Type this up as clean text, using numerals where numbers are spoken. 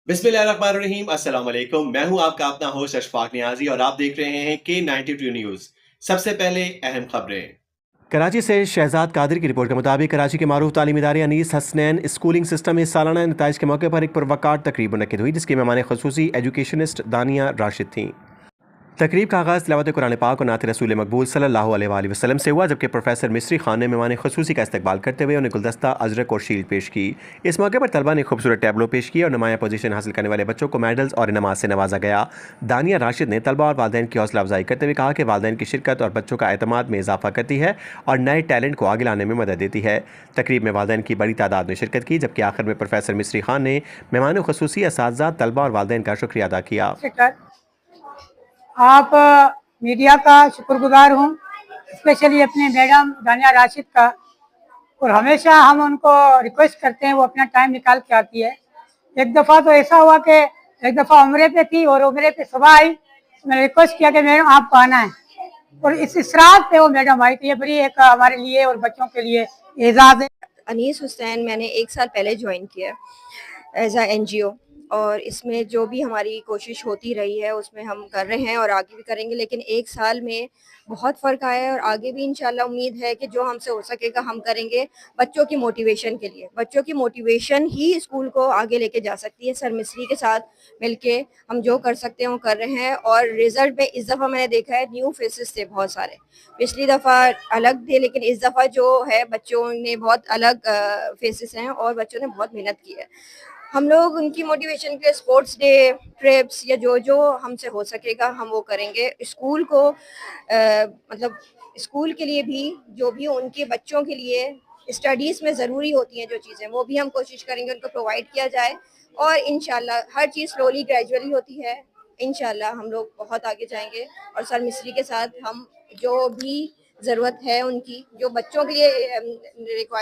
बिस्मिल्लाहिर्रहमानिर्रहीम अस्सलाम वालेकुम। मैं हूं आपका अपना होस्ट अशफाक नियाजी और आप देख रहे हैं K92 न्यूज़। सबसे पहले अहम खबरें। कराची से शहजाद कादरी की रिपोर्ट के मुताबिक कराची के मारूफ तालीमी इदारे अनीस हसनैन स्कूलिंग सिस्टम में सालाना नताइज के मौके पर एक पुरवकार तकरीब मुनक्किद हुई, जिसकी मेहमान खसूसी एजुकेशनिस्ट दानिया राशिद थीं। तकरीब का आगाज़ तिलावत कुरान पाक और नात रसूल मकबूल सल्लल्लाहु अलैहि वसल्लम से हुआ, जबकि प्रोफेसर मिस्री खान ने मेहमान खसूसी का इस्तकबाल करते हुए उन्हें गुलदस्ता, अजरक और शील्ड पेश की। इस मौके पर तलबा ने खूबसूरत टैबलो पेश किए और नुमाया पोजीशन हासिल करने वाले बच्चों को मेडल्स और इनामात से नवाजा गया। दानिया राशिद ने तलबा और वालिदैन की हौसला अफजाई करते हुए कहा कि वालिदैन की शिरकत और बच्चों का एतमाद में इजाफा करती है और नए टैलेंट को आगे लाने में मदद देती है। तकरीब में वालिदैन की बड़ी तादाद में शिरकत की, जबकि आखिर में प्रोफेसर मिस्री खान ने मेहमान खसूसी, असातिज़ा, तलबा और वालिदैन का शुक्रिया अदा किया। आप मीडिया का शुक्रगुजार हूँ, स्पेशली अपने मैडम दानिया राशिद का, और हमेशा हम उनको रिक्वेस्ट करते हैं, वो अपना टाइम निकाल के आती है। एक दफ़ा तो ऐसा हुआ कि एक दफ़ा उम्रे पे थी और उम्रे पे सुबह आई, मैंने रिक्वेस्ट किया कि मैडम आपको आना है, और इस रात पे वो मैडम आई। तो ये बड़ी एक हमारे लिए और बच्चों के लिए एजाज़ है। अनीस हुसैन मैंने 1 साल पहले ज्वाइन किया एज अ NGO, और इसमें जो भी हमारी कोशिश होती रही है उसमें हम कर रहे हैं और आगे भी करेंगे। लेकिन 1 साल में बहुत फ़र्क आया है और आगे भी इंशाल्लाह उम्मीद है कि जो हमसे हो सकेगा हम करेंगे, बच्चों की मोटिवेशन के लिए। बच्चों की मोटिवेशन ही स्कूल को आगे लेके जा सकती है। सर मिस्री के साथ मिलके हम जो कर सकते हैं वो कर रहे हैं, और रिजल्ट में इस दफ़ा मैंने देखा है न्यू फेसेस थे बहुत सारे। पिछली दफ़ा अलग थे, लेकिन इस दफ़ा जो है बच्चों ने बहुत अलग फेसेस हैं और बच्चों ने बहुत मेहनत की है। हम लोग उनकी मोटिवेशन के स्पोर्ट्स डे, ट्रिप्स या जो जो हमसे हो सकेगा हम वो करेंगे। स्कूल को मतलब स्कूल के लिए भी, जो भी उनके बच्चों के लिए स्टडीज़ में ज़रूरी होती हैं जो चीज़ें, वो भी हम कोशिश करेंगे उनको प्रोवाइड किया जाए। और इंशाल्लाह हर चीज़ स्लोली ग्रेजुअली होती है। इंशाल्लाह हम लोग बहुत आगे जाएंगे और सर मिस्री के साथ हम जो भी ज़रूरत है उनकी, जो बच्चों के लिए रिक्वायर्ड